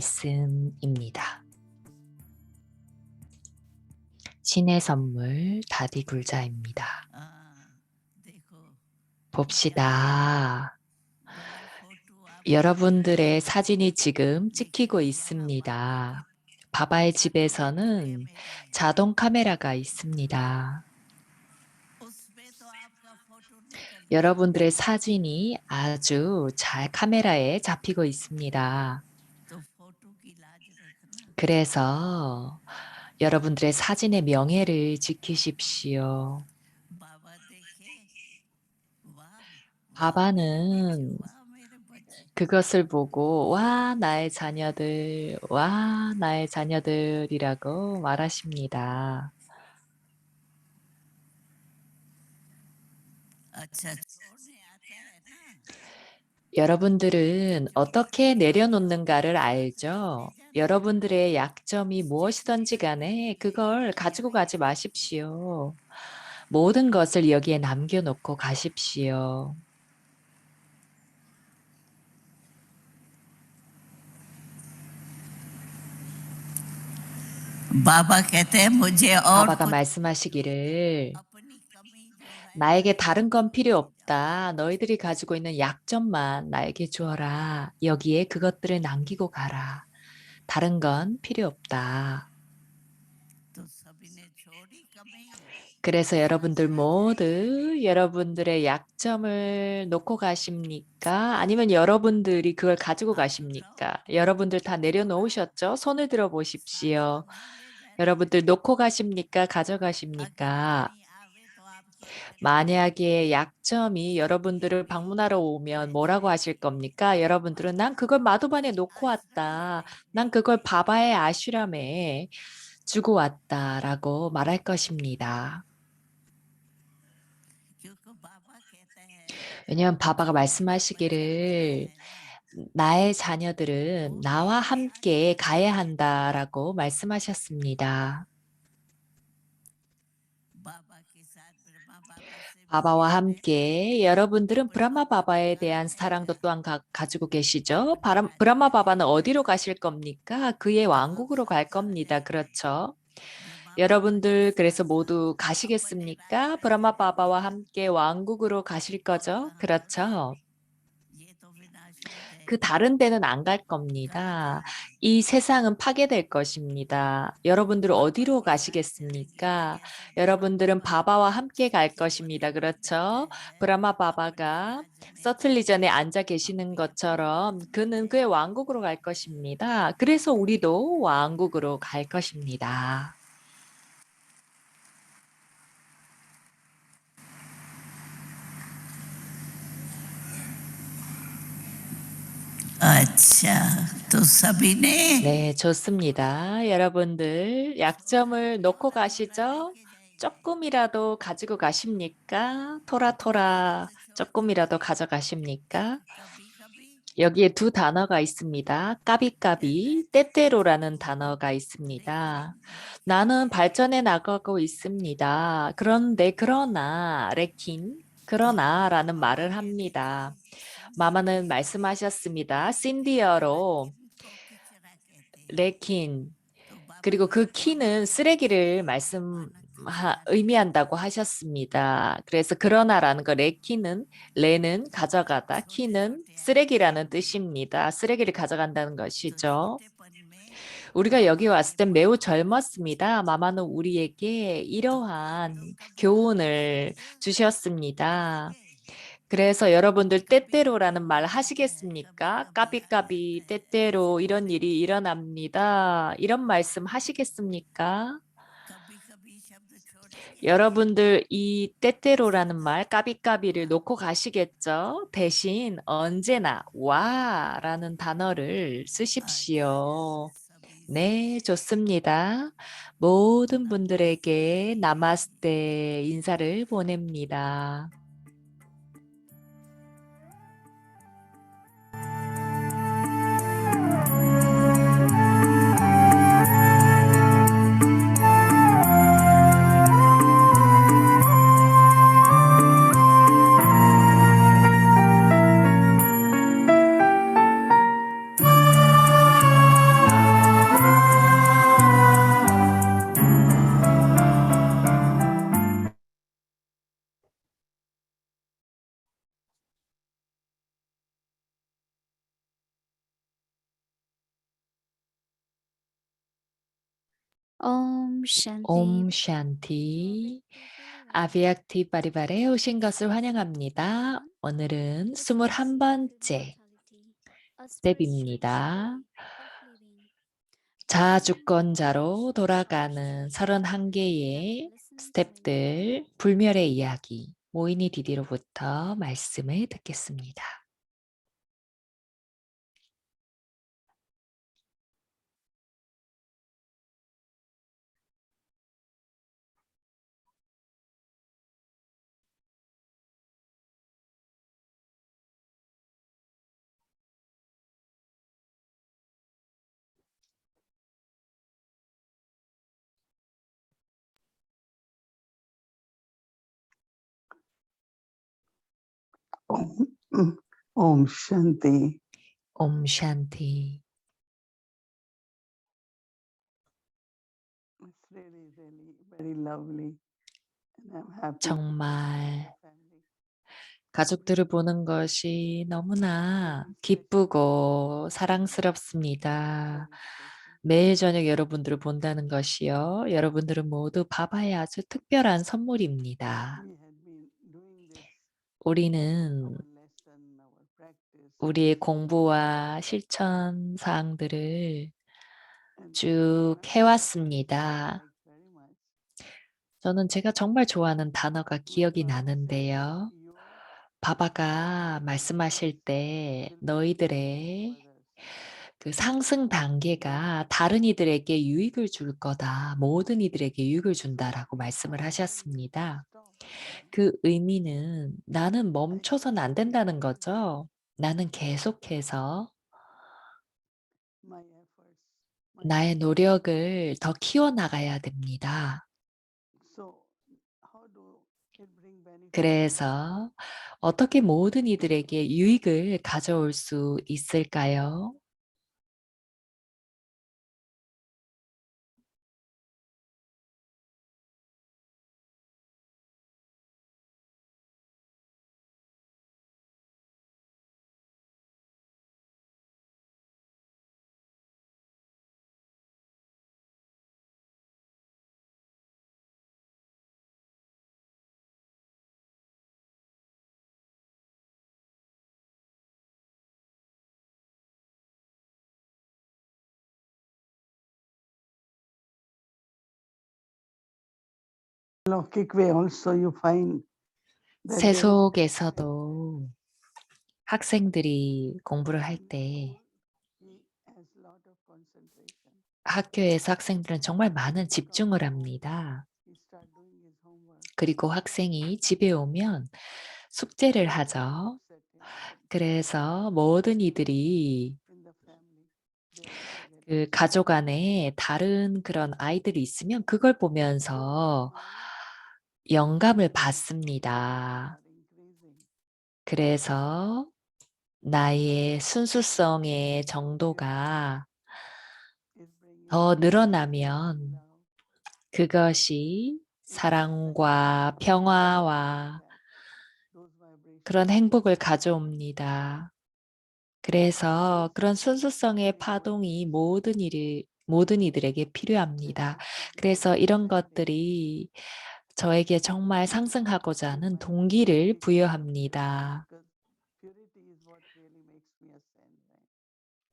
말씀입니다. 신의 선물 다디굴자입니다. 봅시다. 여러분들의 사진이 지금 찍히고 있습니다. 바바의 집에서는 자동 카메라가 있습니다. 여러분들의 사진이 아주 잘 카메라에 잡히고 있습니다. 그래서 여러분들의 사진의 명예를 지키십시오. 바바는 그것을 보고 와 나의 자녀들, 와 나의 자녀들이라고 말하십니다. 여러분들은 어떻게 내려놓는가를 알죠? 여러분들의 약점이 무엇이든지 간에 그걸 가지고 가지 마십시오. 모든 것을 여기에 남겨놓고 가십시오. 바바가 말씀하시기를 나에게 다른 건 필요 없다. 너희들이 가지고 있는 약점만 나에게 주어라. 여기에 그것들을 남기고 가라. 다른 건 필요 없다. 그래서 여러분들 모두 여러분들의 약점을 놓고 가십니까? 아니면 여러분들이 그걸 가지고 가십니까? 여러분들 다 내려놓으셨죠? 손을 들어 보십시오. 여러분들 놓고 가십니까? 가져가십니까? 만약에 약점이 여러분들을 방문하러 오면 뭐라고 하실 겁니까? 여러분들은 난 그걸 마도반에 놓고 왔다. 난 그걸 바바의 아슈람에 주고 왔다라고 말할 것입니다. 왜냐하면 바바가 말씀하시기를 나의 자녀들은 나와 함께 가야 한다라고 말씀하셨습니다. 바바와 함께 여러분들은 브라마 바바에 대한 사랑도 또한 가지고 계시죠? 브라마 바바는 어디로 가실 겁니까? 그의 왕국으로 갈 겁니다. 그렇죠? 여러분들 그래서 모두 가시겠습니까? 브라마 바바와 함께 왕국으로 가실 거죠? 그렇죠? 그 다른 데는 안 갈 겁니다. 이 세상은 파괴될 것입니다. 여러분들 어디로 가시겠습니까? 여러분들은 바바와 함께 갈 것입니다. 그렇죠? 브라마 바바가 서틀리전에 앉아 계시는 것처럼 그는 그의 왕국으로 갈 것입니다. 그래서 우리도 왕국으로 갈 것입니다. 네, 좋습니다. 여러분들 약점을 놓고 가시죠? 조금이라도 가지고 가십니까? 토라토라 조금이라도 가져가십니까? 여기에 두 단어가 있습니다. 까비까비, 때때로라는 단어가 있습니다. 나는 발전해 나가고 있습니다. 그런데 그러나 레킨, 그러나라는 말을 합니다. 마마는 말씀하셨습니다. 신디어로 레킨 그리고 그 키는 쓰레기를 의미한다고 하셨습니다. 그래서 그러나라는 거 레키는 레는 가져가다, 키는 쓰레기라는 뜻입니다. 쓰레기를 가져간다는 것이죠. 우리가 여기 왔을 땐 매우 젊었습니다. 마마는 우리에게 이러한 교훈을 주셨습니다. 그래서 여러분들 때때로라는 말 하시겠습니까? 까비까비 때때로 이런 일이 일어납니다. 이런 말씀 하시겠습니까? 여러분들 이 때때로라는 말 까비까비를 놓고 가시겠죠? 대신 언제나 와라는 단어를 쓰십시오. 네, 좋습니다. 모든 분들에게 나마스테 인사를 보냅니다. Om Shanti. 옴 샨티. 아비약티 바리바레에 오신 것을 환영합니다. 오늘은 21번째 스텝입니다. 자주권자로 돌아가는 31개의 스텝들, 불멸의 이야기, 모이니 디디로부터 말씀을 듣겠습니다. Om, Om Shanti. 옴 샨티. It's really very lovely. And I'm happy to 정말 see the family. 가족들을 보는 것이 너무나 기쁘고 사랑스럽습니다. Very special. 매일 저녁 여러분들을 본다는 것이요. 여러분들은 모두 바바의 아주 특별한 선물입니다. We had been doing this, 우리는 our lesson, our practice, 우리의 공부와 실천 사항들을 and 쭉 one word I 해왔습니다. like very much. 저는 제가 정말 좋아하는 단어가 기억이 Baba says, 나는데요. your 바바가 말씀하실 때 will be 너희들의 to others. 그 상승 단계가 다른 이들에게 유익을 줄 거다. 모든 이들에게 유익을 준다라고 말씀을 하셨습니다. Stop, right? 그 의미는 나는 I 멈춰서는 안 keep 된다는 improving 거죠. 나는 계속해서 my efforts, my 나의 effort. 노력을 더 키워나가야 됩니다. So how do it bring benefit? 그래서 어떻게 모든 이들에게 유익을 가져올 수 있을까요? Lockic way also you find that there is 세속에서도 학생들이 공부를 할 in 때 school, he has lot of concentration. 학교에서 학생들은 정말 많은 When he come 집중을 home, 합니다. he start doing his homework. 그리고 학생이 집에 오면 숙제를 하죠. Set in, but 그래서 모든 이들이 in the family, they also get 그 가족 안에 다른 그런 아이들이 있으면 그걸 보면서 영감을 받습니다. are increasing. 그래서 나의 순수성의 정도가 Is bringing 더 peace, 늘어나면 love. 그것이 It is 사랑과 like 평화와 that. Those vibrations 그런 행복을 가져옵니다. 그래서 그런 순수성의 파동이 모든 이들에게 필요합니다. 그래서 이런 것들이 저에게 정말 상승하고자 하는 동기를 부여합니다. because purity is what really makes me ascend, right?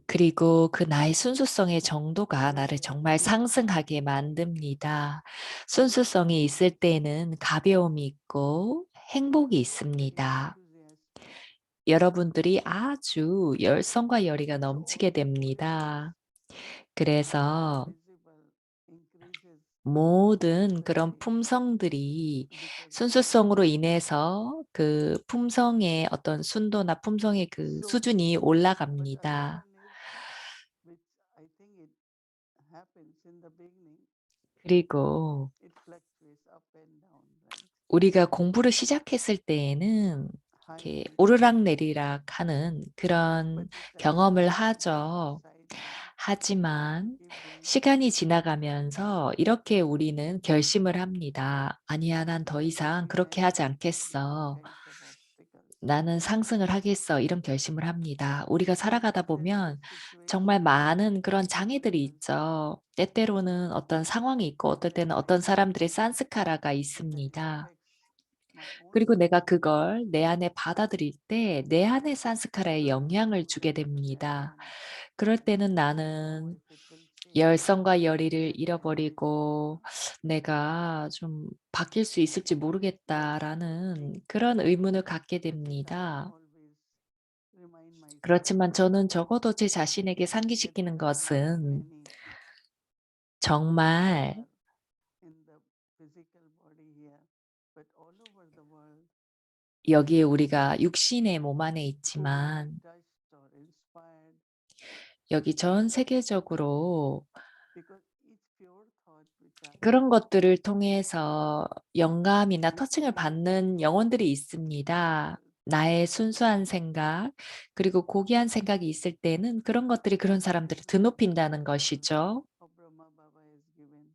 그리고 그 나의 순수성의 정도가 나를 정말 상승하게 만듭니다. 순수성이 있을 때에는 가벼움이 있고 행복이 있습니다. Enthusiastic. 여러분들이 아주 열성과 열의가 넘치게 됩니다. 그래서 Visible increases 모든 그런 품성들이 순수성으로 인해서 그 품성의 어떤 순도나 품성의 그 so 수준이 but another 올라갑니다. one is which I think it happens in the beginning, 그리고 it fluctuates up and down, right? 우리가 공부를 시작했을 때에는 High 이렇게 and low. 오르락내리락 하는 그런 But if the 경험을 effort is 하죠. subsiding, 하지만 it brings 시간이 지나가면서 이렇게 우리는 결심을 합니다. 아니야, 난 더 이상 we 그렇게 manage 하지 all 않겠어. kinds of obstacles. 나는 상승을 하겠어. 이런 결심을 합니다. 우리가 살아가다 There is a 보면 정말 situation 많은 그런 that 장애들이 happens 있죠. 때때로는 어떤 상황이 있고 어떨 때는 어떤 사람들의 산스카라가 that 있습니다. affects my own 그리고 내가 sanskara. 그걸 내 안에 받아들일 때 내 안의 산스카라에 Others 영향을 do 주게 have 됩니다. attachment. 그럴 때는 I don't know 나는 if it will change 열성과 열의를 that I am 잃어버리고 becoming. '내가 좀 바뀔 수 있을지 But 모르겠다.'라는 thing 그런 의문을 갖게 at which I 됩니다. always remind myself 그렇지만 저는 적어도 제 자신에게 that 상기시키는 there are not 것은 many who 정말 are in the physical body here, but all over the world 여기에 우리가 육신의 몸 안에 who will be 있지만 touched or inspired 여기 전 세계적으로 because each pure thought which I 그런 have 것들을 통해서 영감이나 터칭을 literally 받는 영혼들이 있습니다. myself 나의 순수한 생각, 그리고 고귀한 생각이 있을 때는 그런 것들이 그런 사람들을 드높인다는 것이죠. of Brahma Baba is given.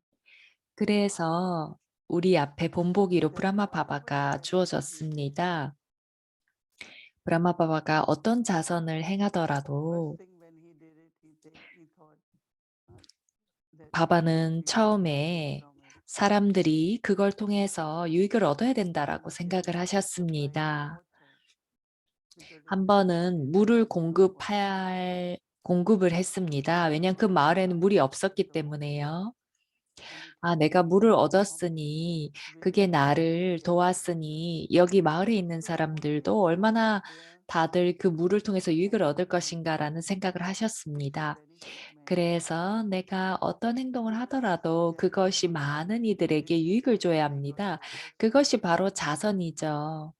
그래서 우리 앞에 본보기로 That 브라마 whatever 바바가 strategy he takes, 주어졌습니다. 브라마 바바가 어떤 자선을 first 행하더라도 thing when he did it, he thought uh, that 바바는 people will benefit 처음에 from it. 사람들이 그걸 통해서 유익을 얻어야 된다라고 There is 생각을 a supply of 하셨습니다. water because it 한 is a 번은 village where 물을 there is no water. 공급을 했습니다. 왜냐하면 그 마을에는 물이 없었기 The water 때문에요. and it 아, has 내가 been 물을 of 얻었으니 그게 village 나를 get water. 도왔으니 여기 마을에 있는 So the water 사람들도 is also 얼마나 there 다들 그 물을 통해서 유익을 얻을 and 것인가라는 생각을 it will 하셨습니다. benefit many. 그래서 내가 어떤 행동을 He 하더라도 그것이 just 많은 이들에게 received 유익을 줘야 water, he got 합니다. satisfied. 그것이 바로 자선이죠.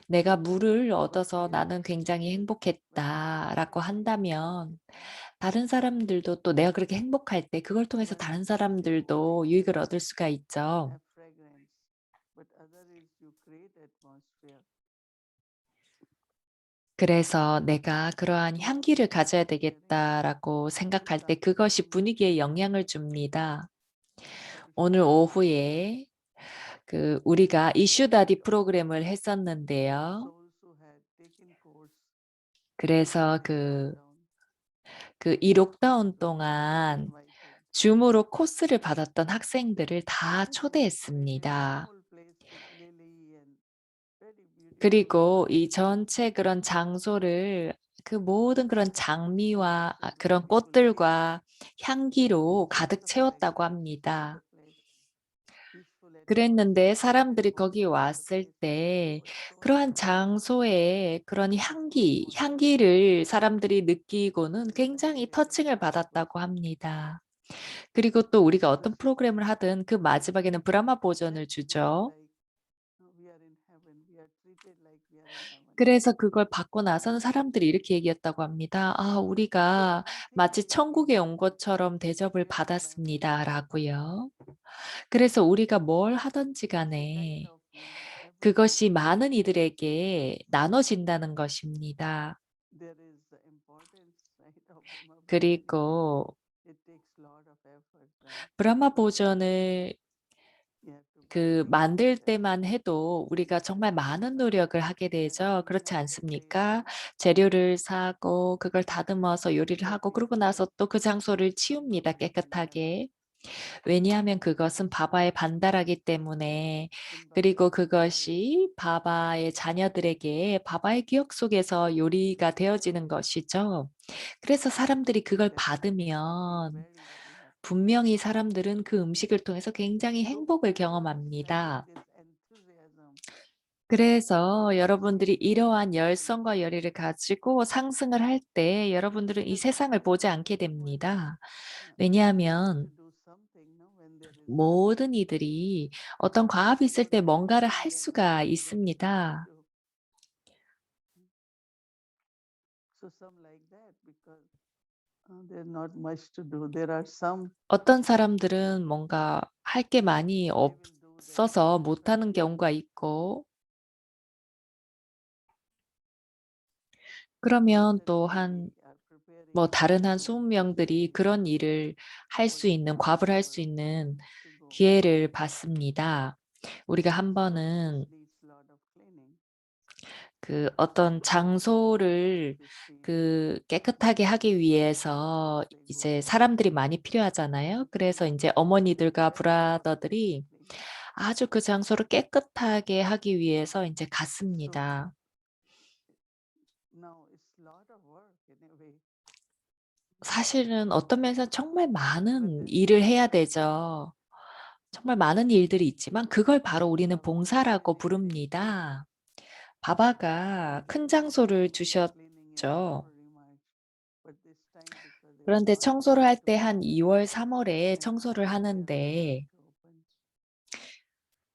내가 물을 But 얻어서 there, 나는 굉장히 when 행복했다라고 others get 한다면 benefited, 다른 사람들도 또 내가 그렇게 행복할 때 그걸 통해서 one 다른 is that you 사람들도 유익을 얻을 수가 있죠. have fragrance, but other is you create atmosphere. 그래서 내가 그러한 향기를 가져야 Sharing 되겠다라고 this 생각할 때 그것이 afternoon, 분위기에 영향을 줍니다. 오늘 Bishop 오후에 우리가 이슈 다디 프로그램을 the 했었는데요. souls who had taken course 그래서 in lockdown, 이 록다운 they 동안 invited. 줌으로 코스를 받았던 학생들을 다 This very 초대했습니다. beautiful place with lily and very beautiful 그리고 이 flowers. 전체 그런 장소를 그 모든 그런 장미와 Such a 그런 beautiful place. 꽃들과 향기로 Just 가득 a 채웠다고 fragrance of 합니다. the place. Peaceful 그랬는데 atmosphere, good 사람들이 거기 atmosphere. The 왔을 place 때 was so 그러한 nice. 장소에 그런 So positive. 향기를 사람들이 느끼고는 That when 굉장히 they 터칭을 entered the 받았다고 person, 합니다. 그리고 또 우리가 the 어떤 프로그램을 하든 그 마지막에는 브라마 보전을 that feeling 주죠. like we are in heaven. We are treated like we are in heaven. 그래서 그걸 받고 나서는 사람들이 이렇게 얘기했다고 합니다. "아, So 우리가 one thing 마치 is 천국에 온 것처럼 대접을 share primarily 받았습니다."라고요. 그래서 우리가 뭘 하든지 the kind 간에 of everyone. 그것이 많은 이들에게 나눠진다는 것입니다. There is the importance, right, of Brahma Bhajan. 그리고 It takes lot of effort, right? 브라마 보전을 You have to buy 만들 things and 때만 해도 우리가 정말 많은 노력을 하게 되죠. gathering 그렇지 of the 않습니까? clay, 재료를 사고 그걸 다듬어서 요리를 하고 그러고 preparation 나서 또 그 장소를 of 치웁니다, material 깨끗하게. 왜냐하면 그것은 바바의 반다라기 때문에 in 그리고 Baba's memory. 그것이 바바의 자녀들에게 바바의 기억 속에서 요리가 되어지는 것이죠. 그래서 사람들이 그걸 That makes me feel 받으면 very, very happy. 분명히 사람들은 그 음식을 통해서 굉장히 So 행복을 others having 경험합니다. this enthusiasm, 그래서 this 여러분들이 이러한 enthusiasm, 열성과 열의를 가지고 상승을 할 때 여러분들은 이 because 세상을 보지 않게 everyone 됩니다. wants 왜냐하면 to do something, no, when there is 모든 이들이 어떤 과업이 있을 때 everyone is 뭔가를 looking 할 that what 수가 can I 있습니다. do. So some like that because there's not much to do. There are some 어떤 사람들은 뭔가 할 게 많이 they will do that. 없어서 못하는 경우가 있고 Those 그러면 that 또 maybe are preparing 다른 한 20명들이 그런 일을 할 for 수 있는 과업을 할 수 December 있는 to go. 기회를 받습니다. 우리가 한 But this 번은 needs lot of cleaning. 그 어떤 장소를 그 깨끗하게 하기 위해서 이제 사람들이 많이 필요하잖아요. 그래서 이제 어머니들과 브라더들이 아주 그 장소를 깨끗하게 하기 위해서 이제 갔습니다. Now it's lot of work in a way. 사실은 어떤 면에서 정말 But 많은 then 일을 해야 되죠. 정말 많은 일들이 있지만 그걸 바로 우리는 봉사라고 부릅니다. 바바가 큰 장소를 cleaning and 주셨죠. very much. But this time because it's 그런데 not 청소를 할 때 possible, 한 2월, 3월에 then 청소를 they are unable 하는데 to open.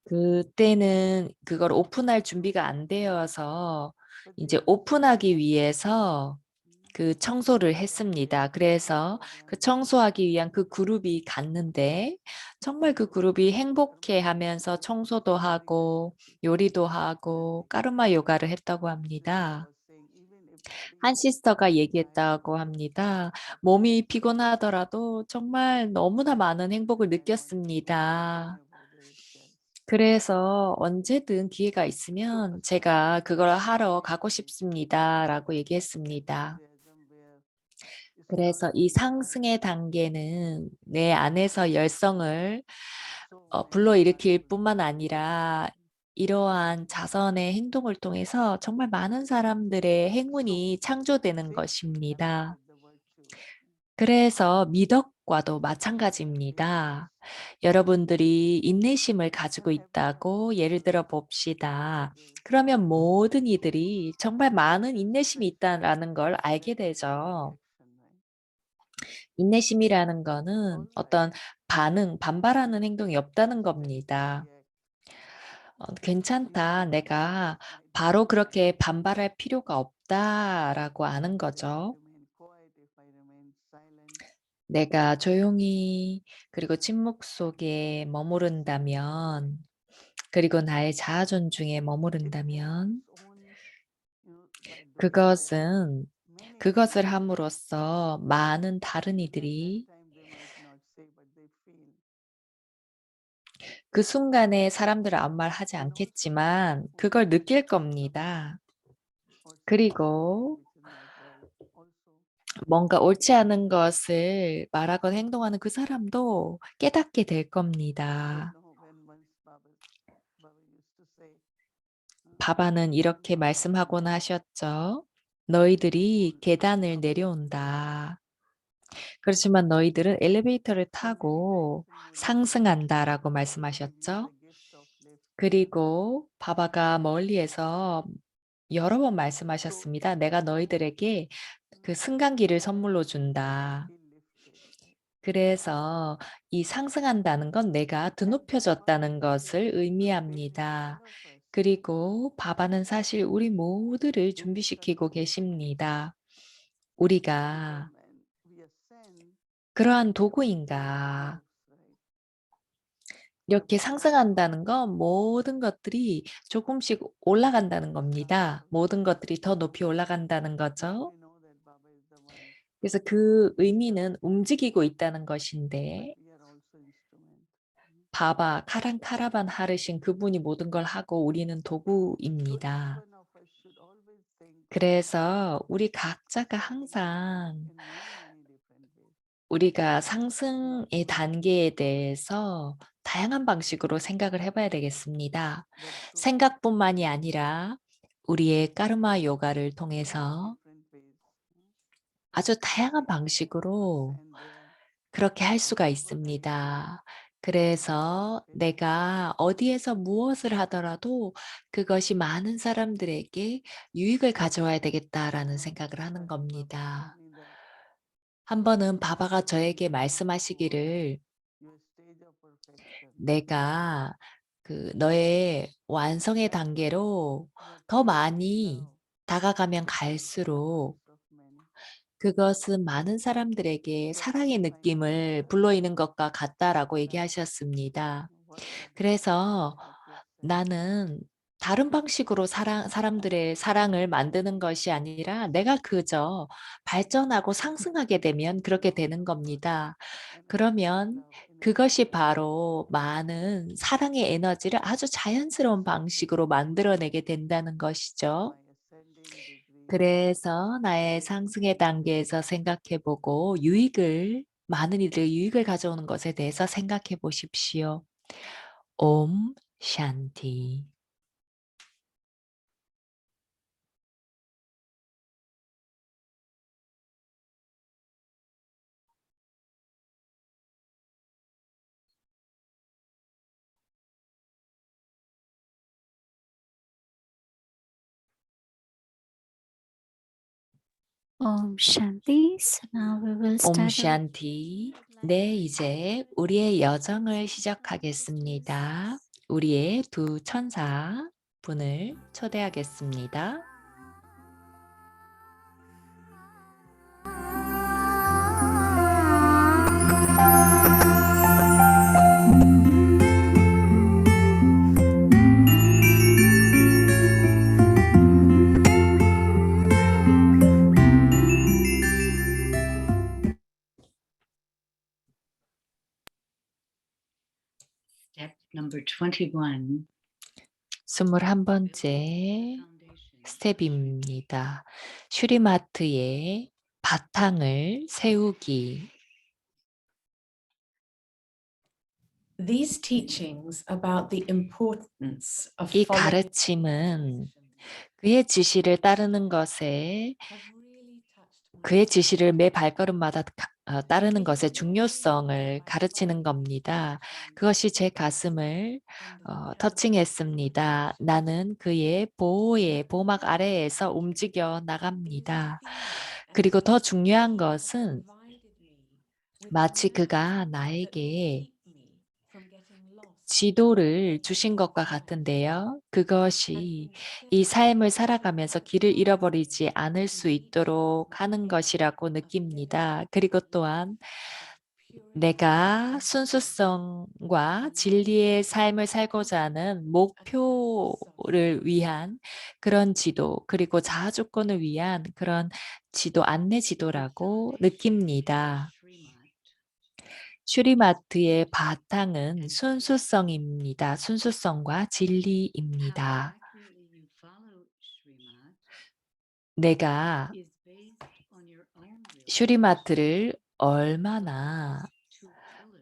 그때는 그걸 오픈할 준비가 안 되어서 But 이제 they also 오픈하기 want to 위해서 mm, 그 청소를 so they 했습니다. arranged 그래서 for 그 them 청소하기 위한 그 그룹이 갔는데 정말 그 그룹이 행복해하면서 청소도 하고 요리도 하고 까르마 요가를 했다고 sister 합니다. was saying even if 한 body 시스터가 is tired, 얘기했다고 합니다. but 몸이 피곤하더라도 정말 너무나 많은 행복을 then want to smile 느꼈습니다. whenever there is guest. 그래서 언제든 기회가 있으면 제가 그걸 하러 가고 싶습니다라고 얘기했습니다. Enthusiasm where it's not 그래서 이 only 상승의 tired, 단계는 내 안에서 열성을 so many 불러일으킬 wonderful 뿐만 people 아니라 이러한 자선의 행동을 통해서 정말 많은 사람들의 so 행운이 창조되는 same thing happened 것입니다. with the virtues. 그래서 미덕과도 마찬가지입니다. 여러분들이 인내심을 가지고 What happens 있다고 예를 because 들어 봅시다. they 그러면 모든 이들이 정말 많은 인내심이 있다라는 걸 알게 되죠. reaction, right? 인내심이라는 It's 거는 all right 어떤 반발하는 행동이 없다는 겁니다. react. You 괜찮다. don't have to 내가 react right 바로 away. 그렇게 반발할 필요가 없다라고 아는 But if I 거죠. remain quiet, if I remain silent, 내가 조용히 그리고 침묵 속에 머무른다면, 그리고 나의 자아 존중에 it has 머무른다면, its own, by doing that, 그것은 many 그것을 people 함으로써 많은 다른 at that 이들이 time they might not say, but they feel. 그 순간에 사람들은 아무 말 하지 And also the 않겠지만 mindfulness 그걸 느낄 of someone 겁니다. or saying something 그리고 which is not right. Also, 뭔가 they 옳지 feel. 않은 것을 말하거나 행동하는 그 사람도 깨닫게 될 You 겁니다. know, when once Baba used to say, 바바는 이렇게 말씀하곤 하셨죠. 너희들이 계단을 내려온다. 그렇지만 너희들은 엘리베이터를 somebody very 타고 similar, 상승한다라고 they give 말씀하셨죠. the gift of lift. 그리고 바바가 멀리에서 여러 번 So 말씀하셨습니다. 내가 너희들에게 그 승강기를 선물로 준다. feel lifted, right? 그래서 이 상승한다는 건 내가 And Baba 드높여졌다는 is 것을 preparing 의미합니다. all of us 그리고 바바는 사실 우리 모두를 in this 준비시키고 condition. 계십니다. Because 우리가 when we ascend, 그러한 everything 도구인가. moves, right? 이렇게 상승한다는 건 모든 것들이 조금씩 올라간다는 겁니다. 모든 것들이 더 높이 올라간다는 Now 거죠. we know that Baba is the one, 그래서 그 의미는 움직이고 있다는 것인데, but we are also instrument. 바바, 카란카라반 하르신 그분이 모든 걸 하고 우리는 So each 도구입니다. one of us should always think 그래서 우리 각자가 항상 in many, many different ways. 우리가 상승의 단계에 대해서 다양한 방식으로 생각을 해봐야 되겠습니다. That through 생각뿐만이 아니라 우리의 까르마 요가를 many 통해서 different ways, 아주 다양한 we can 방식으로 ascend there. 그렇게 할 And 수가 whatever I do, 있습니다. it should 그래서 benefit 내가 어디에서 무엇을 하더라도 그것이 많은 사람들에게 유익을 가져와야 되겠다라는 생각을 하는 once Baba told 겁니다. me that 한 번은 바바가 when you 저에게 move to 말씀하시기를 your stage of perfection, 내가 그 너의 완성의 that time 단계로 you are 더 creating 많이 love 다가가면 in the 갈수록 hearts of many. 그것은 많은 사람들에게 That's 사랑의 how I know 느낌을 that 불러일으는 것과 같다라고 that 얘기하셨습니다. what we do, 그래서 what we ascend, 나는 다른 방식으로 사람들의 사랑을 만드는 것이 아니라 내가 그저 발전하고 상승하게 되면 그렇게 amount 되는 of love 겁니다. and unlimited 그러면 love in a 그것이 very 바로 많은 사랑의 에너지를 아주 자연스러운 방식으로 만들어내게 된다는 that's 것이죠. my 그래서 나의 상승의 단계에서 생각해보고 많은 이들의 유익을 가져오는 것에 대해서 생각해 보십시오. 옴 샨티. Om Shanti. So now we will 옴 start our 샨티. 네, 이제 우리의 여정을 시작하겠습니다. 우리의 두 천사 분을 초대하겠습니다. Step number 21. 21번째 스텝입니다. 슈리마트의 바탕을 세우기. These teachings about the importance of 이 following 가르침은 그의 지시를 따르는 것에 have really touched my 그의 지시를 매 발걸음마다 따르는 것의 중요성을 가르치는 겁니다. 그것이 제 가슴을 터칭했습니다. 나는 그의 보호막 아래에서 움직여 나갑니다. 그리고 더 중요한 것은 마치 그가 나에게 지도를 주신 것과 같은데요. 그것이 이 삶을 살아가면서 길을 잃어버리지 않을 수 있도록 하는 것이라고 느낍니다. 그리고 또한 내가 순수성과 진리의 삶을 살고자 하는 목표를 위한 그런 지도, 그리고 자아 조건을 위한 그런 지도, 안내 지도라고 느낍니다. 슈리마트의 바탕은 순수성입니다. 순수성과 진리입니다. 내가 슈리마트를 얼마나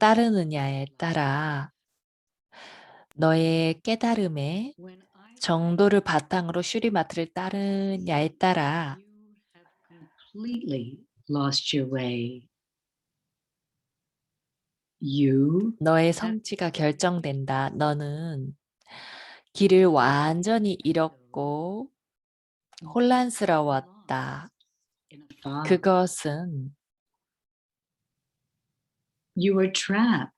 따르느냐에 따라 너의 깨달음의 정도를 바탕으로 슈리마트를 따르냐에 따라 Completely lost your way. You 너의 성취가 결정된다. 너는 길을 완전히 잃었고 혼란스러웠다. in a fog. 그것은 You were trapped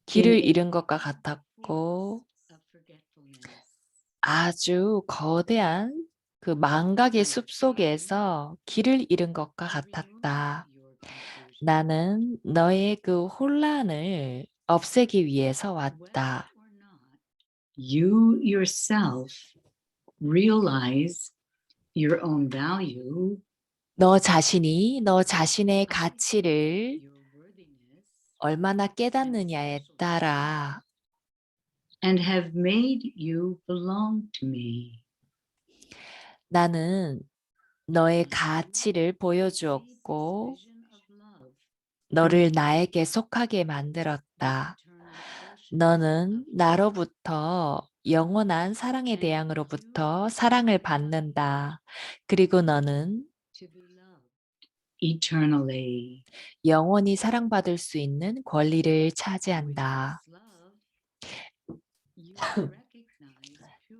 길을 잃은 것과 같았고 of forgetfulness. 아주 거대한 그 망각의 숲속에서 길을 잃은 것과 같았다. Your confusion. 나는 너의 그 혼란을 없애기 위해서 왔다. Whether or not you yourself realize your own value, 너 자신이 너 자신의 가치를 your worthiness, 얼마나 깨닫느냐에 따라 and have made you belong to me. 나는 너의 가치를 보여주었고 너를 나에게 속하게 만들었다. 너는 나로부터 영원한 사랑의 대양으로부터 사랑을 받는다. 그리고 너는 To be loved eternally. 영원히 사랑받을 수 있는 권리를 차지한다.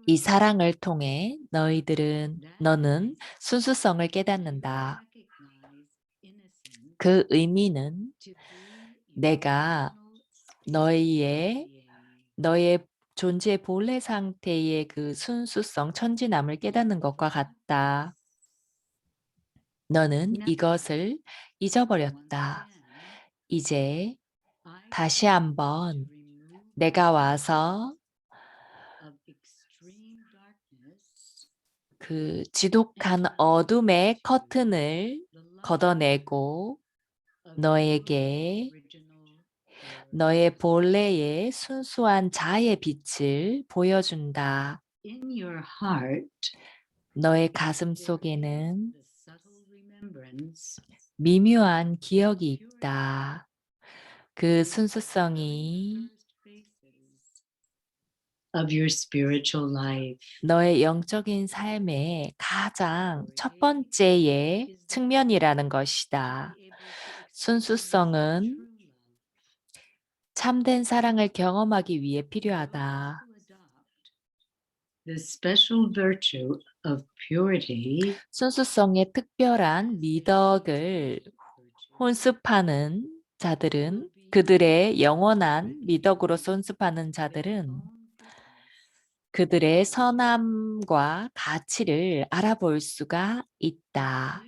이 사랑을 통해 너는 순수성을 깨닫는다. 그 의미는 내가 너의 존재의 본래 상태의 그 순수성, 천진함을 깨닫는 것과 같다. 너는 이것을 잊어버렸다. 이제 다시 한번 내가 와서 그 지독한 어둠의 커튼을 걷어내고 너에게 너의 본래의 순수한 자의 빛을 보여준다. In your heart, 너의 가슴 속에는 The subtle remembrance 미묘한 기억이 있다. 그 순수성이 first phases of your spiritual life. 너의 영적인 삶의 가장 첫 번째의 측면이라는 것이다. 순수성은 참된 사랑을 경험하기 위해 필요하다. The special virtue of purity 순수성의 특별한 미덕을 혼습하는 자들은 그들의 영원한 미덕으로 혼습하는 자들은 그들의 선함과 가치를 알아볼 수가 있다.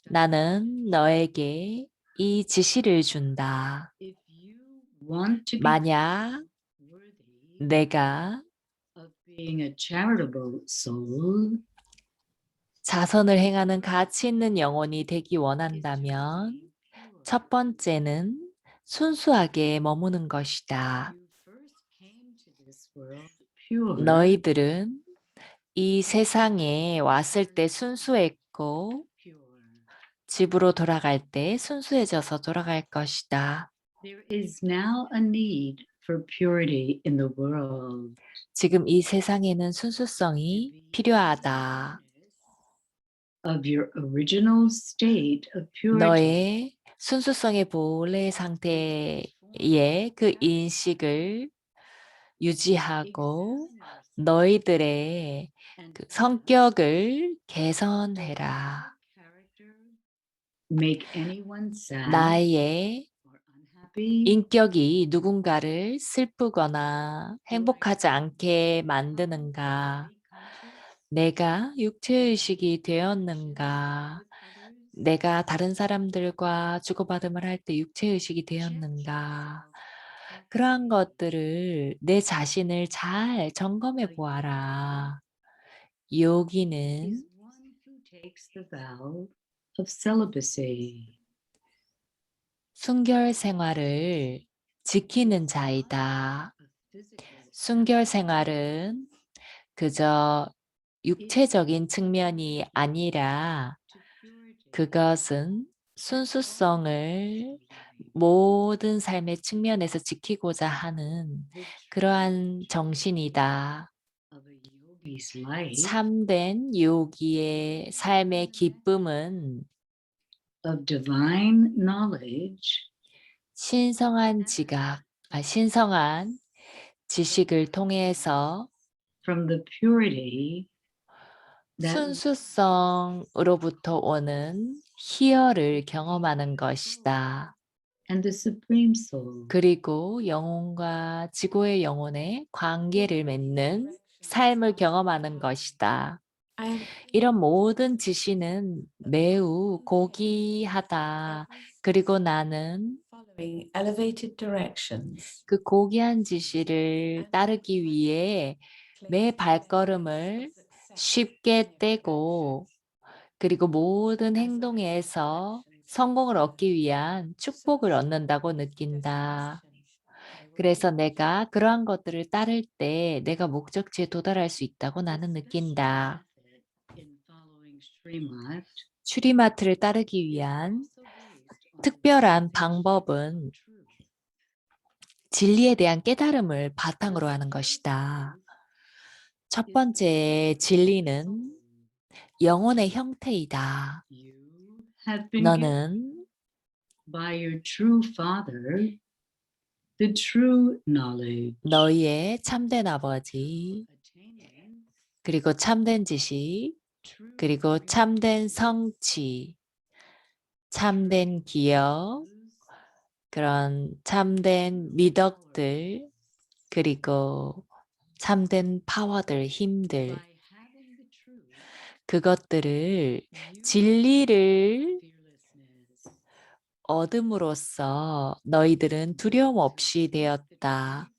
나는 너에게 이 지시를 준다. If you want to be 만약 worthy 내가 of being a charitable soul, 자선을 행하는 가치 있는 영혼이 되기 원한다면 첫 번째는 순수하게 머무는 것이다. you first came to this world pure. 너희들은 이 세상에 왔을 때 순수했고 pure. 집으로 돌아갈 때 순수해져서 돌아갈 것이다. There is now a need for purity in the world. 지금 이 세상에는 순수성이 필요하다. Of your original state of purity. 너의 순수성의 본래 상태의 그 인식을 유지하고 너희들의 그 성격을 개선해라. Make anyone sad 나의 or unhappy. 인격이 누군가를 슬프거나 행복하지 않게 만드는가? 내가 육체의식이 되었는가? 내가 다른 사람들과 주고받음을 할 때 육체의식이 되었는가? 그러한 것들을 내 자신을 잘 점검해 보아라. 요기는 is one who takes the vow of celibacy. 순결 생활을 지키는 자이다. Of physical 순결 생활은 그저 육체적인 측면이 아니라 to purity. 그것은 순수성을 모든 삶의 측면에서 지키고자 하는 그러한 정신이다. Of a yogi's life. 참된 요기의 삶의 기쁨은 Of divine knowledge. 신성한 신성한 지식을 통해서 From the purity that 순수성으로부터 오는 희열을 경험하는 것이다. and the supreme soul. 그리고 영혼과 지고의 영혼의 관계를 맺는 삶을 경험하는 것이다. I am 이런 모든 지시는 매우 고귀하다. 그리고 나는 following elevated directions. 그 고귀한 지시를 따르기 위해 매 발걸음을 쉽게 떼고 그리고 모든 행동에서 성공을 얻기 위한 축복을 얻는다고 느낀다. 그래서 내가 그러한 것들을 따를 때 내가 목적지에 도달할 수 있다고 나는 느낀다. In following Srimad, 추리마트를 따르기 위한 also based on 특별한 방법은 truth. 진리에 대한 깨달음을 바탕으로 하는 것이다. 첫 번째 진리는 영혼의 형태이다. You have been given 너는 by your true father the true knowledge. 너희의 참된 아버지, Attaining 그리고 참된 지식, true 그리고 참된 성취, 참된 기억, 그런 참된 미덕들, 그리고 참된 파워들, 힘들, by having the truth, 그것들을 you 진리를 fearlessness. 얻음으로써 너희들은 두려움 없이 되었다.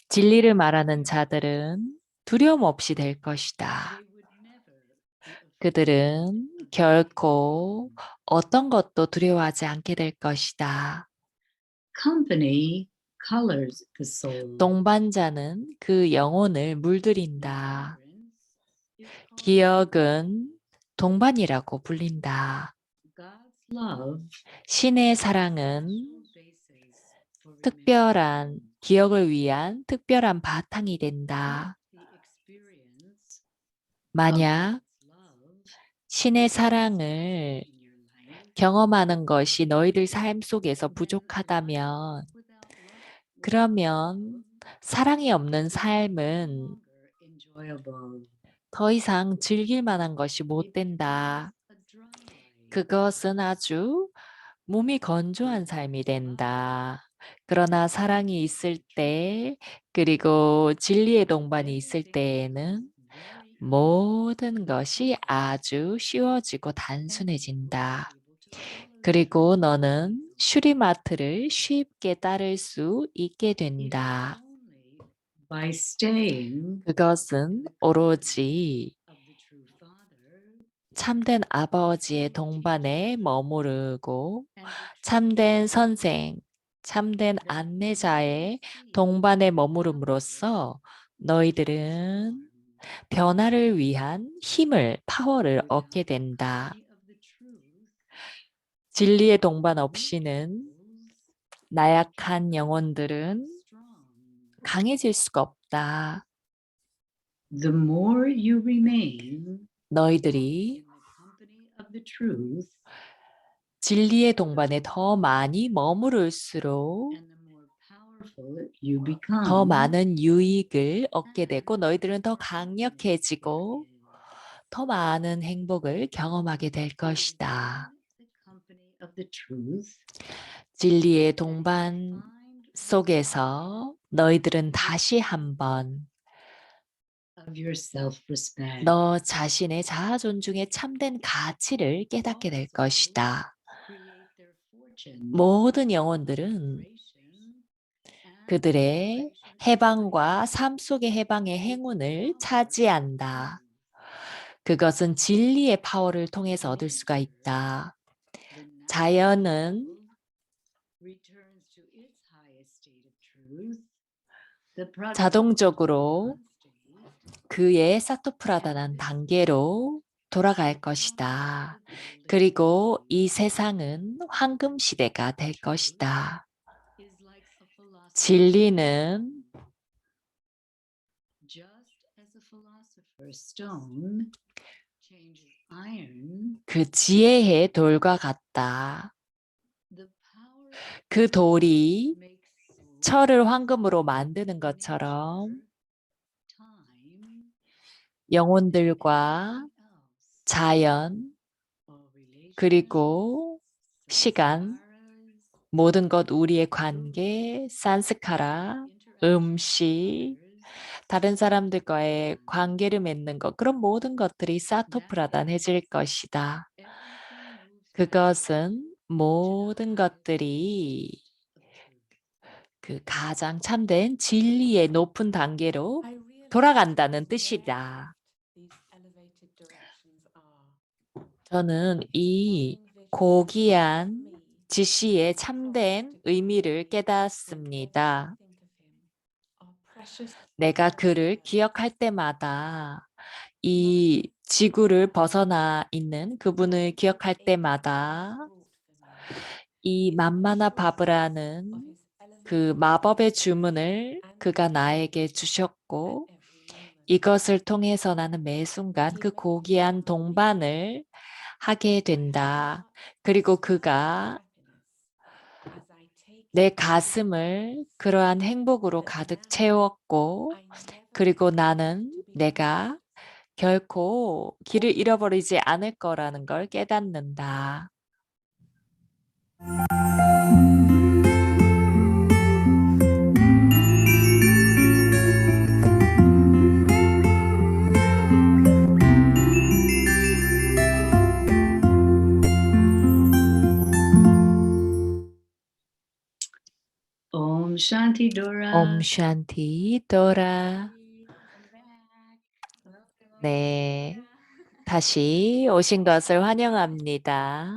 진리를 말하는 자들은 두려움 없이 될 것이다. They would never be afraid. 그들은 결코 어떤 것도 두려워하지 않게 될 것이다. Company colors the soul. 동반자는 그 영혼을 물들인다. 기억은 동반이라고 불린다. God's love 신의 사랑은 특별한 기억을 위한 특별한 바탕이 된다. the experience 만약 of love 신의 사랑을 in your life 경험하는 것이 너희들 삶 속에서 부족하다면, 그러면 사랑이 없는 삶은 enjoyable. 더 이상 즐길 만한 것이 못 된다. 그것은 아주 몸이 건조한 삶이 된다. 그러나 사랑이 있을 때, 그리고 진리의 동반이 있을 때에는 모든 것이 아주 쉬워지고 단순해진다. 그리고 너는 슈리마트를 쉽게 따를 수 있게 된다. By staying 그것은 오로지 of the true Father 참된 아버지의 동반에 머무르고 and the true 참된 선생, 참된 안내자의 동반에 머무름으로써 너희들은 변화를 위한 힘을, 파워를 얻게 된다. of the truth 진리의 동반 없이는 나약한 영혼들은 strong. 강해질 수가 없다. The more you remain 너희들이 in the company of the truth 진리의 동반에 더 많이 머무를수록 and the more powerful you become. 더 많은 유익을 얻게 되고 너희들은 더 강력해지고 더 많은 행복을 경험하게 될 것이다. The company of the truth 진리의 동반 속에서 너희들은 다시 한번 of your self-respect. 너 자신의 자아 존중의 참된 가치를 깨닫게 될 것이다. Create their fortune 모든 영혼들은 그들의 해방과 삶 속의 해방의 행운을 차지한다. 그것은 진리의 파워를 통해서 얻을 수가 있다. 자연은 returns to its highest state of truth. The product 자동적으로 그의 사토프라다난 단계로 돌아갈 것이다. 그리고 이 세상은 황금 시대가 될 것이다. is like a philosopher. 진리는 Just as a philosopher's stone changes iron, 그 지혜의 돌과 같다. the power 그 돌이 makes 철을 황금으로 만드는 것처럼 time 영혼들과 else 자연 or relation 그리고 시간 모든 것 우리의 관계, 산스카라, 음식, 다른 사람들과의 관계를 맺는 것 그런 모든 것들이 사토프라단해질 것이다. 그것은 모든 것들이 그 가장 참된 진리의 높은 단계로 돌아간다는 뜻이다. 저는 이 고귀한 지시의 참된 의미를 깨닫습니다. 내가 그를 기억할 때마다 이 지구를 벗어나 있는 그분을 기억할 때마다 이 만마나 바브라는 그 마법의 주문을 그가 나에게 주셨고 이것을 통해서 나는 매 순간 그 고귀한 동반을 하게 된다. 그리고 그가 내 가슴을 그러한 행복으로 가득 채웠고 그리고 나는 내가 결코 길을 잃어버리지 않을 거라는 걸 깨닫는다. Om Shanti Dora. 옴 샨티 도라. 네, 다시 오신 것을 환영합니다.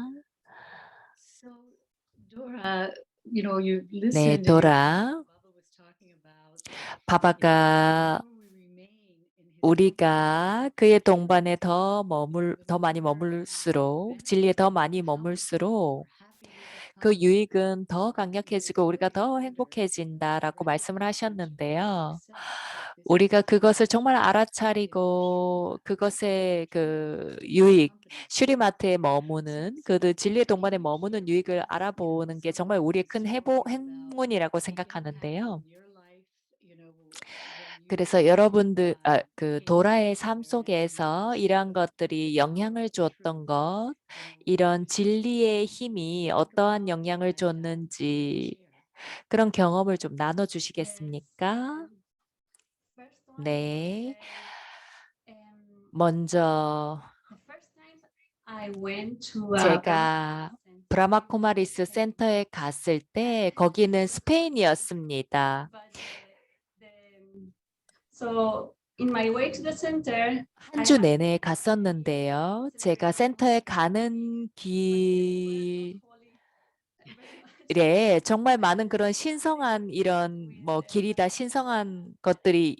So Dora, you know, you 네, listened and 도라. Baba was talking about 바바가 the more we remain in his 우리가 그의 동반에 더 많이 머물수록, 진리에 더 많이 머물수록 그 유익은 더 강력해지고 우리가 더 행복해진다라고 말씀을 하셨는데요. 우리가 그것을 정말 알아차리고 그것의 그 유익, 슈리마트에 머무는 그 진리의 동반에 머무는 유익을 알아보는 게 정말 우리의 큰 행운이라고 생각하는데요. 그래서 여러분들, 그 도라의 삶 속에서 이러한 것들이 영향을 주었던 것, 이런 진리의 힘이 어떠한 영향을 줬는지 그런 경험을 좀 나눠주시겠습니까? 네. 먼저 제가 브라마 쿠마리스 센터에 갔을 때 거기는 스페인이었습니다. 한 주 내내 갔었는데요. 제가 센터에 가는 길에 정말 많은 그런 신성한 이런 뭐 길이다 신성한 것들이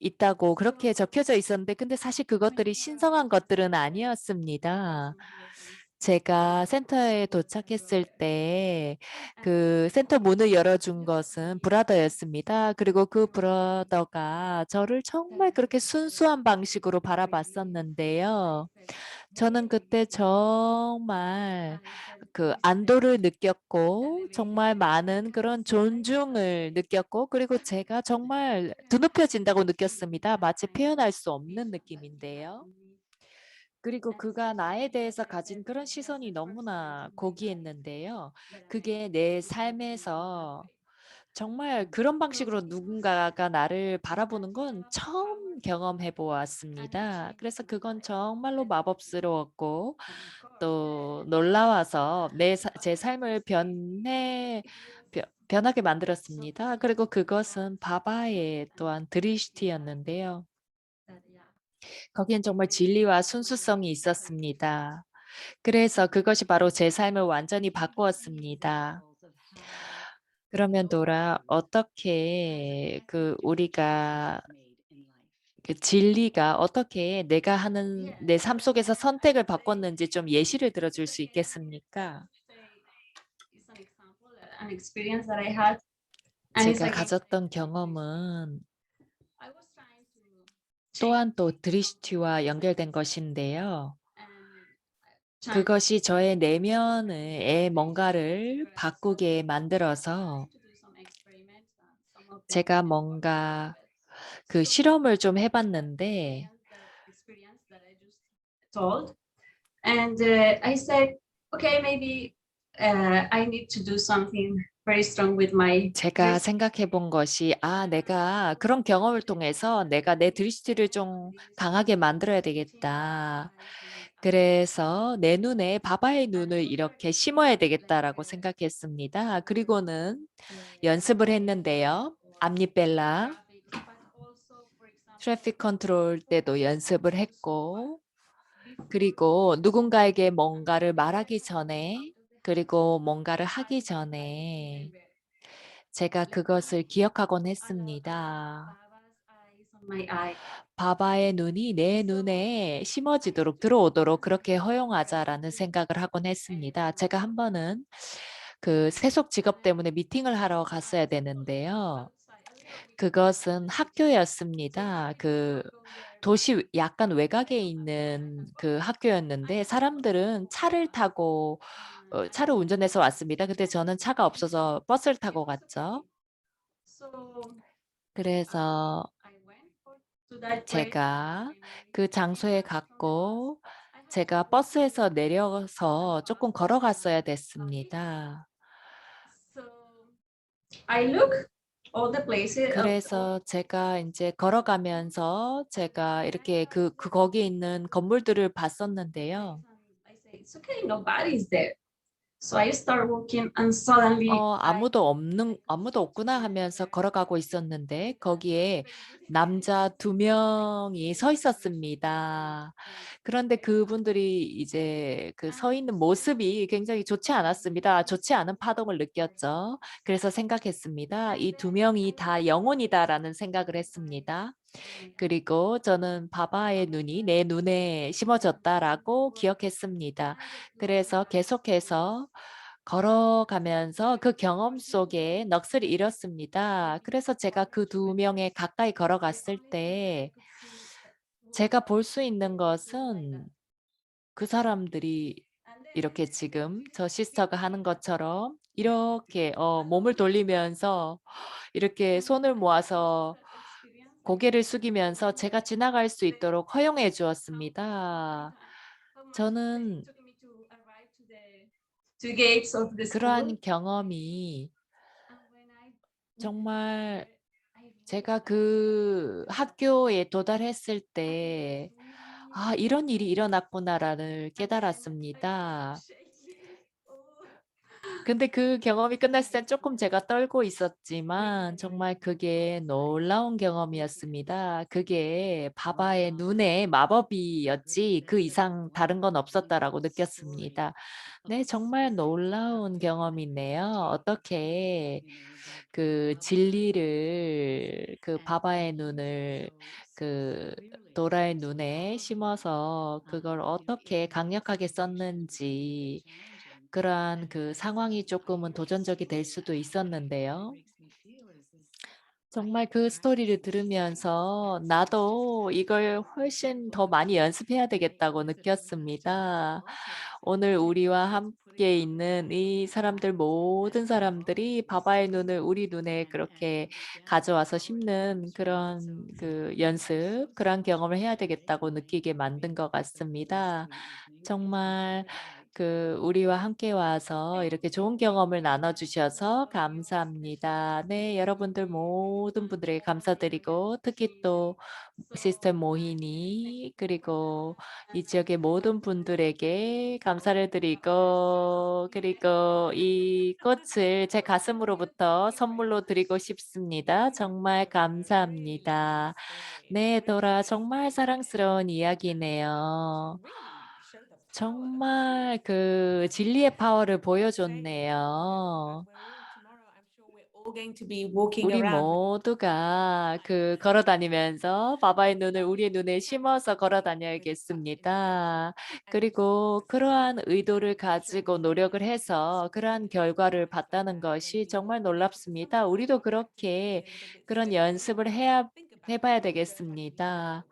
있다고 그렇게 적혀져 있었는데 근데 사실 그것들이 신성한 것들은 아니었습니다. 제가 센터에 도착했을 때 그 센터 문을 열어준 것은 브라더였습니다. 그리고 그 브라더가 저를 정말 그렇게 순수한 방식으로 바라봤었는데요. 저는 그때 정말 그 안도를 느꼈고 정말 많은 그런 존중을 느꼈고 그리고 제가 정말 드높여진다고 느꼈습니다. 마치 표현할 수 없는 느낌인데요. 그리고 그가 나에 대해서 가진 그런 시선이 너무나 고귀했는데요. 그게 내 삶에서 정말 그런 방식으로 누군가가 나를 바라보는 건 처음 경험해 보았습니다. 그래서 그건 정말로 마법스러웠고 또 놀라워서 제 삶을 변하게 만들었습니다. 그리고 그것은 바바의 또한 드리시티였는데요. 거기엔 정말 진리와 순수성이 있었습니다. 그래서 그것이 바로 제 삶을 완전히 바꾸었습니다. 그러면 도라 어떻게 그 우리가 그 진리가 어떻게 내가 하는 내 삶 속에서 선택을 바꿨는지 좀 예시를 들어줄 수 있겠습니까? 제가 가졌던 경험은 또한 또 드리시티와 연결된 것인데요. 그것이 저의 내면에 뭔가를 바꾸게 만들어서 제가 뭔가 그 실험을 좀 해봤는데 And I said, okay, maybe I need to do something very strong with my 제가 생각해 본 것이 내가 그런 경험을 통해서 내가 내 드리시티를 좀 강하게 만들어야 되겠다. 그래서 내 눈에 바바의 눈을 이렇게 심어야 되겠다라고 생각했습니다. 그리고는 연습을 했는데요. 암니벨라, 트래픽 컨트롤 때도 연습을 했고 그리고 누군가에게 뭔가를 말하기 전에 그리고 뭔가를 하기 전에 제가 그것을 기억하곤 했습니다. 바바의 눈이 내 눈에 심어지도록 들어오도록 그렇게 허용하자라는 생각을 하곤 했습니다. 제가 한 번은 그 세속 직업 때문에 미팅을 하러 갔어야 되는데요. 그것은 학교였습니다. 그 도시 약간 외곽에 있는 그 학교였는데 사람들은 차를 타고 차를 운전해서 왔습니다. 근데 저는 차가 없어서 버스를 타고 갔죠. 그래서 제가 그 장소에 갔고 제가 버스에서 내려서 조금 걸어갔어야 됐습니다. 그래서 제가 인제 걸어가면서 제가 이렇게 거기에 있는 건물들을 봤었는데요. 아무도 없구나 하면서 걸어가고 있었는데 거기에 남자 2명이 서 있었습니다. 그런데 그분들이 이제 그 서 있는 모습이 굉장히 좋지 않았습니다. 좋지 않은 파동을 느꼈죠. 그래서 생각했습니다. '이 2명이 다 영혼이다.'라는 생각을 했습니다. 그리고 저는 바바의 눈이 내 눈에 심어졌다라고 기억했습니다. 그래서 계속해서 걸어가면서 그 경험 속에 넋을 잃었습니다. 그래서 제가 그 두 명에 가까이 걸어갔을 때 제가 볼 수 있는 것은 그 사람들이 이렇게 지금 저 시스터가 하는 것처럼 이렇게 몸을 돌리면서 이렇게 손을 모아서 고개를 숙이면서 제가 지나갈 수 있도록 허용해 주었습니다. 저는 two gates of the school. 그러한 경험이 정말 제가 그 학교에 도달했을 때 '아 이런 일이 일어났구나.'라를 깨달았습니다. 근데 그 경험이 끝났을 땐 쪼끔 제가 떨고 있었지만 정말 그게 놀라운 경험이었습니다. 그게 바바의 눈의 마법이었지 그 이상 다른 건 없었다라고 느꼈습니다. 네, 정말 놀라운 경험이네요. 어떻게 그 진리를 그 바바의 눈을 그 도라의 눈에 심어서 그걸 어떻게 강력하게 썼는지 그러한 그 상황이 쪼끔은 도전적이 될 수도 있었는데요. 정말 그 스토리를 들으면서 '나도 이걸 훨씬 더 많이 연습해야 되겠다.'고 느꼈습니다. 오늘 우리와 함께 있는 이 사람들 모든 사람들이 바바의 눈을 우리 눈에 그렇게 가져와서 심는 그런 그 연습 그런 경험을 해야 되겠다고 느끼게 만든 것 같습니다. 정말 그 우리와 함께 와서 이렇게 좋은 경험을 나눠 주셔서 감사합니다. 네, 여러분들 모든 분들에게 감사드리고 특히 또 시스터 모희니 그리고 이 지역의 모든 분들에게 감사를 드리고 그리고 이 꽃을 제 가슴으로부터 선물로 드리고 싶습니다. 정말 감사합니다. 네, 도라 정말 사랑스러운 이야기네요. 정말 그 진리의 파워를 보여줬네요. 우리 모두가 그 걸어 다니면서 바바의 눈을 우리의 눈에 심어서 걸어 다녀야겠습니다. 그리고 그러한 의도를 가지고 노력을 해서 그러한 결과를 봤다는 것이 정말 놀랍습니다. 우리도 그렇게 그런 연습을 해 봐야 되겠습니다.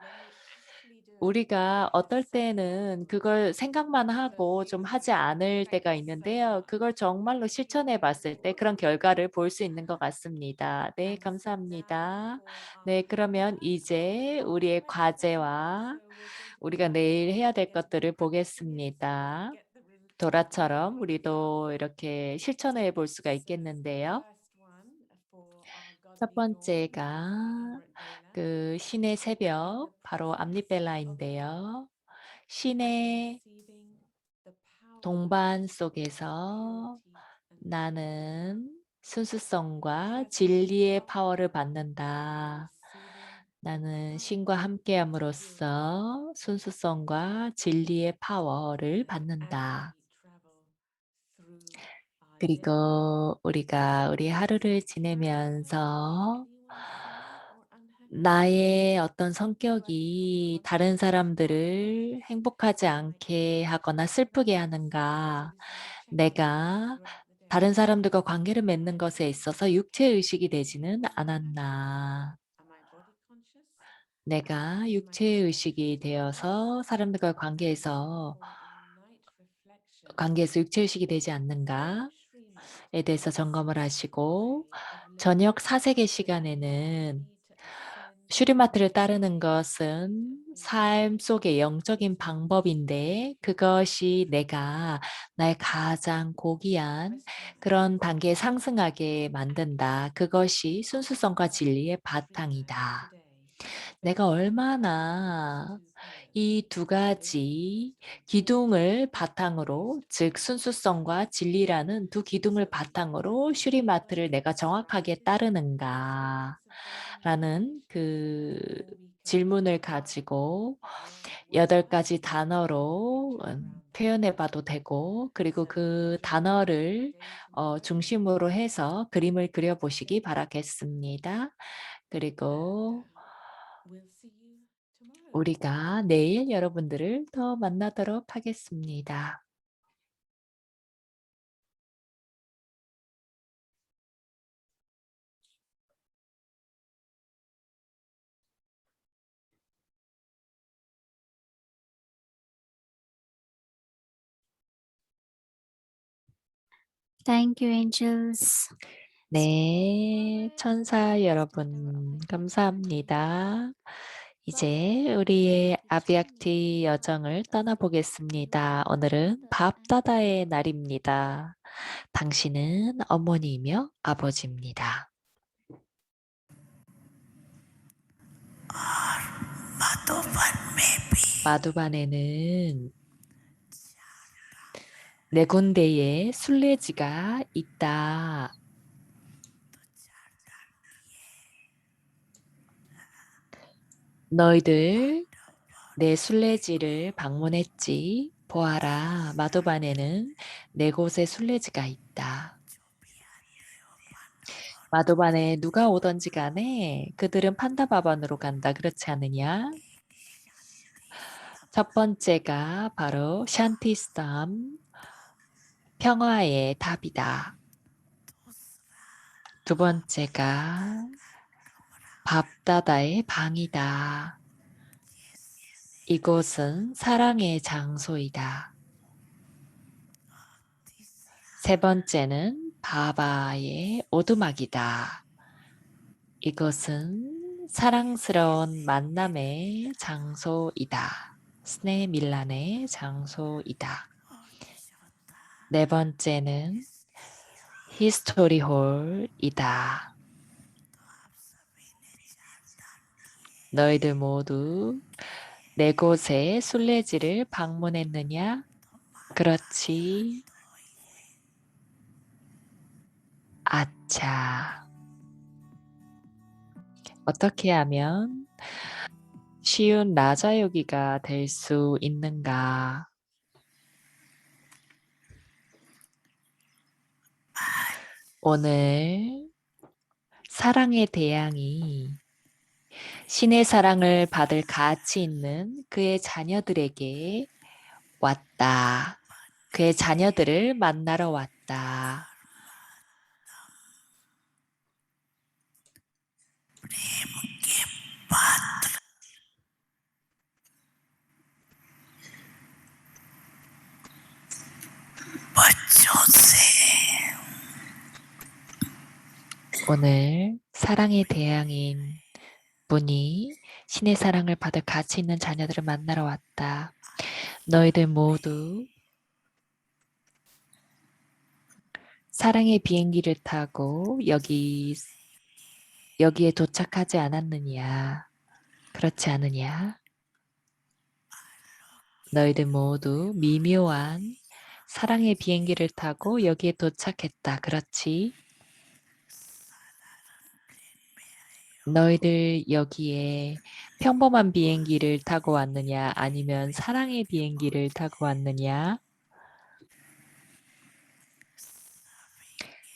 우리가 어떨 때는 그걸 생각만 하고 좀 하지 않을 때가 있는데요. 그걸 정말로 실천해 봤을 때 그런 결과를 볼 수 있는 것 같습니다. 네, 감사합니다. 네, 그러면 이제 우리의 과제와 우리가 내일 해야 될 것들을 보겠습니다. 도라처럼 우리도 이렇게 실천해 볼 수가 있겠는데요. 첫 번째가 그 신의 새벽, 바로 암리벨라인데요. 신의 동반 속에서 나는 순수성과 진리의 파워를 받는다. 나는 신과 함께함으로써 순수성과 진리의 파워를 받는다. 그리고 우리가 우리 하루를 지내면서 나의 어떤 성격이 다른 사람들을 행복하지 않게 하거나 슬프게 하는가, 내가 다른 사람들과 관계를 맺는 것에 있어서 육체의식이 되지는 않았나. 내가 육체의식이 되어서 사람들과 관계에서 육체의식이 되지 않는가에 대해서 점검을 하시고, 저녁 사색의 시간에는 슈리마트를 따르는 것은 삶 속의 영적인 방법인데 그것이 내가 나의 가장 고귀한 그런 단계에 상승하게 만든다. 그것이 순수성과 진리의 바탕이다. 내가 얼마나 이 두 가지 기둥을 바탕으로, 즉 순수성과 진리라는 두 기둥을 바탕으로 슈리마트를 내가 정확하게 따르는가 라는 그 질문을 가지고 8가지 단어로 표현해 봐도 되고, 그리고 그 단어를 중심으로 해서 그림을 그려 보시기 바라겠습니다. 그리고 우리가 내일 여러분들을 더 만나도록 하겠습니다. Thank you, angels. 네, 천사 여러분, 감사합니다. 이제 우리의 아비약티 여정을 떠나보겠습니다. 오늘은 밥다다의 날입니다. 당신은 어머니이며 아버지입니다. 마두반에는 네 군데의 순례지가 있다. 너희들 내 순례지를 방문했지. 보아라, 마도반에는 네 곳의 순례지가 있다. 마도반에 누가 오던지 간에 그들은 판다바반으로 간다. 그렇지 않느냐? 첫 번째가 바로 샨티스탐, 평화의 답이다. 두 번째가 밥다다의 방이다. 이곳은 사랑의 장소이다. 세 번째는 바바의 오두막이다. 이것은 사랑스러운 만남의 장소이다. 스네 밀란의 장소이다. 네 번째는 히스토리홀이다. 너희들 모두 네 곳의 순례지를 방문했느냐? 그렇지. 아차. 어떻게 하면 쉬운 라자요기가 될 수 있는가? 오늘 사랑의 대양이 신의 사랑을 받을 가치 있는 그의 자녀들에게 왔다. 그의 자녀들을 만나러 왔다. 오늘 사랑의 대양인 분이 신의 사랑을 받을 가치 있는 자녀들을 만나러 왔다. 너희들 모두 사랑의 비행기를 타고 여기에 도착하지 않았느냐? 그렇지 않느냐? 너희들 모두 미묘한 사랑의 비행기를 타고 여기에 도착했다. 그렇지? 너희들 여기에 평범한 비행기를 타고 왔느냐? 아니면 사랑의 비행기를 타고 왔느냐?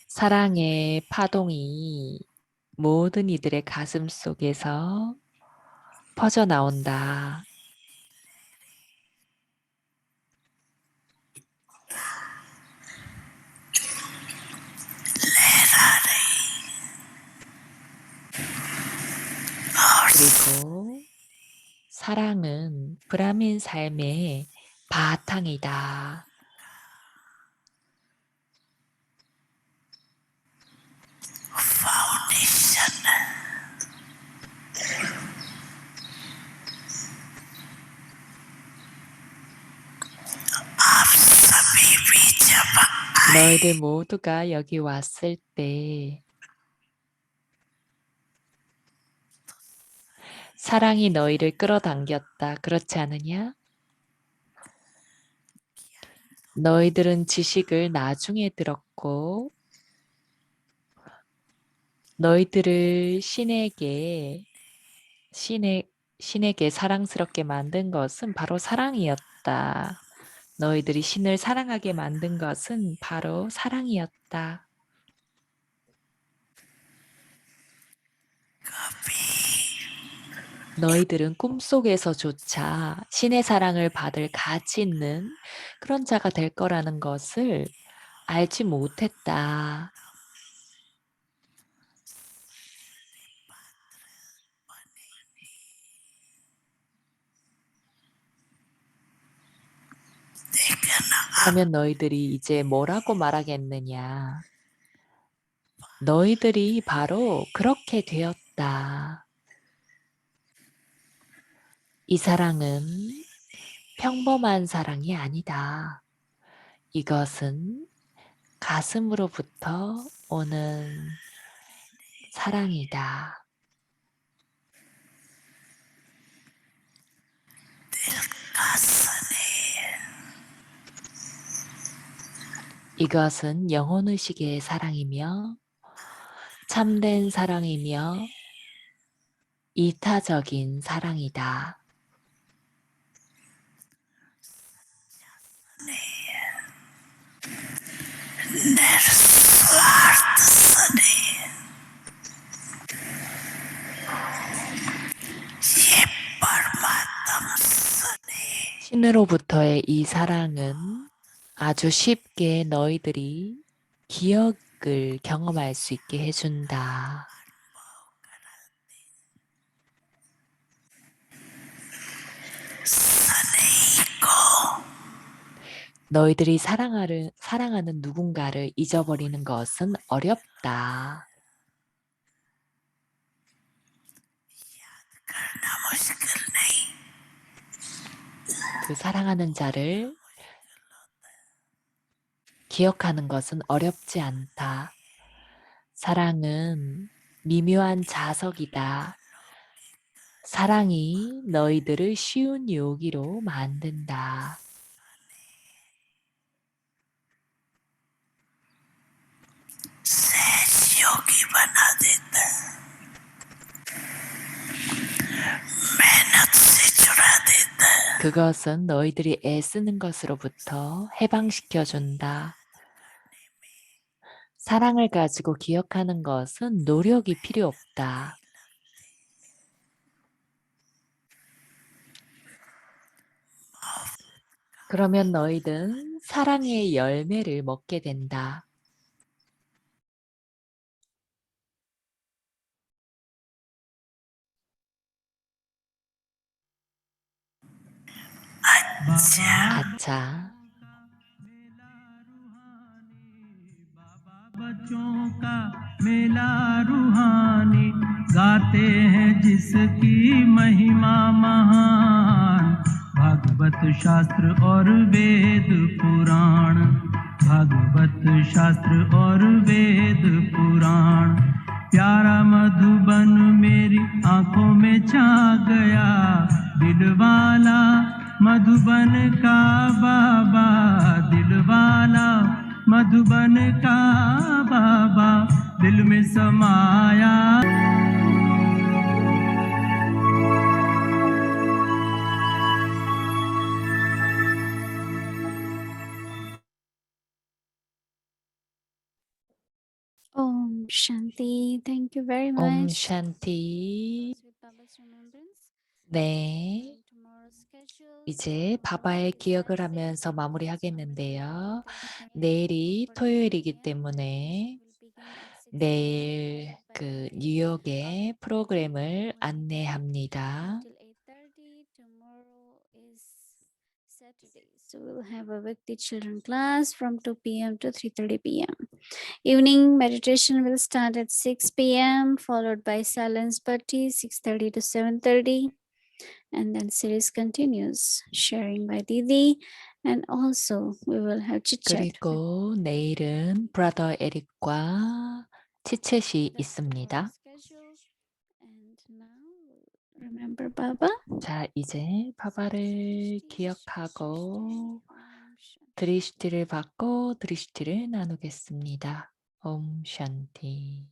사랑의 파동이 모든 이들의 가슴 속에서 퍼져 나온다. 그리고 사랑은 브라민 삶의 바탕이다. 너희들 모두가 여기 왔을 때 사랑이 너희를 끌어당겼다. 그렇지 않으냐? 너희들은 지식을 나중에 들었고 너희들을 신에게 사랑스럽게 만든 것은 바로 사랑이었다. 너희들이 신을 사랑하게 만든 것은 바로 사랑이었다. 너희들은 꿈속에서조차 신의 사랑을 받을 가치 있는 그런 자가 될 거라는 것을 알지 못했다. 그러면 너희들이 이제 뭐라고 말하겠느냐? 너희들이 바로 그렇게 되었다. 이 사랑은 평범한 사랑이 아니다. 이것은 가슴으로부터 오는 사랑이다. 이것은 영혼의식의 사랑이며 참된 사랑이며 이타적인 사랑이다. 신으로부터의 이 사랑은 아주 쉽게 너희들이 기억을 경험할 수 있게 해준다. 너희들이 사랑하는 누군가를 잊어버리는 것은 어렵다. 그 사랑하는 자를 기억하는 것은 어렵지 않다. 사랑은 미묘한 자석이다. 사랑이 너희들을 쉬운 유혹으로 만든다. 그것은 너희들이 애쓰는 것으로부터 해방시켜준다. 사랑을 가지고 기억하는 것은 노력이 필요 없다. 그러면 너희는 사랑의 열매를 먹게 된다. 아차. बच्चों का मेला रूहानी गाते हैं जिसकी महिमा महान भागवत शास्त्र और वेद पुराण भागवत शास्त्र और वेद पुराण प्यारा मधुबन मेरी आंखों में छा गया दिलवाला मधुबन का बाबा दिलवाला मधुबन का बाबा दिल में समाया Om Shanti. Thank you very 옴 much. 샨티. With Baba's remembrance. 네. And tomorrow's schedule. 이제 바바의 기억을 하면서 마무리하겠는데요. 내일이 토요일이기 때문에 내일 그 뉴욕의 프로그램을 안내합니다. Till 8:30. Tomorrow is Saturday. So we'll have a Vikti children class from 2 p.m. to 3:30 p.m. Evening meditation will start at 6 p.m. followed by silence party 6:30 to 7:30. And then series continues, sharing by Didi. And also we will have chit chat. 그리고 내일은 브라더 에릭과 치챗이 있습니다. And now remember Baba. 자, 이제 바바를 기억하고 드리시티를 받고 드리시티를 나누겠습니다. 옴 샨티.